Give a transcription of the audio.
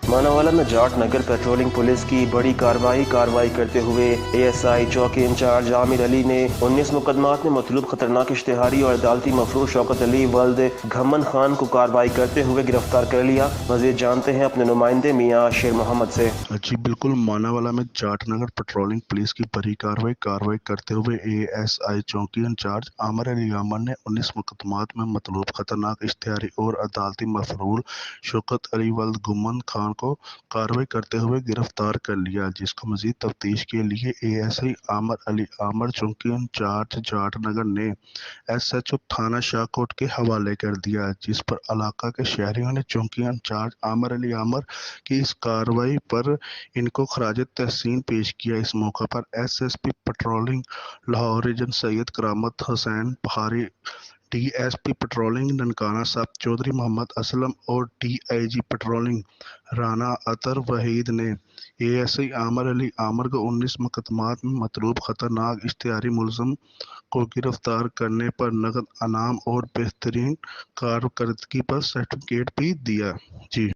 मानावाला में जाट नगर patrolling police की बड़ी कार्रवाई करते हुए एएसआई चौकी इंचार्ज आमिर अली ने 19 मुकदमात में मतलूब खतरनाक इश्तेहारी और अदालती मफरूर शौकत अली वल्द घमन खान को कार्रवाई करते हुए गिरफ्तार कर लिया। मजीद जानते हैं अपने नुमाइंदे मियां शेर मोहम्मद से। जी बिल्कुल, मानावाला में जाटनगर पेट्रोलिंग पुलिस की बड़ी कार्रवाई करते हुए एएसआई चौकी इंचार्ज आमिर अली आमर ने 19 मुकदमात में मतलूब खतरनाक इश्तेहारी और अदालती मफरूर शौकत अली वल्द घमन खान को कार्रवाई करते हुए गिरफ्तार कर लिया, जिसको मजीद तफ्तीश के लिए एएसआई आमिर अली आमर चौकी इंचार्ज जाटनगर ने एसएचओ थाना शाहकोट के हवाले कर दिया, जिस पर इलाका के शहरियों ने चौकी इंचार्ज आमिर अली आमर की इस कार्रवाई पर इनको खराज तहसीन पेश किया। इस मौके पर SSP patrolling Lahore region Syed Karamat Hussain बहारी, डीएसपी पेट्रोलिंग ननकाना साहब चौधरी मोहम्मद असलम और डीआईजी पेट्रोलिंग राना अतर वहीद ने एएसआई आमिर अली आमर को 19 मुकदमात में मतलूब खतरनाक इश्तिहारी मुलजम को गिरफ्तार करने पर नकद इनाम और बेहतरीन कारकर्दगी पर सर्टिफिकेट भी दिया। जी।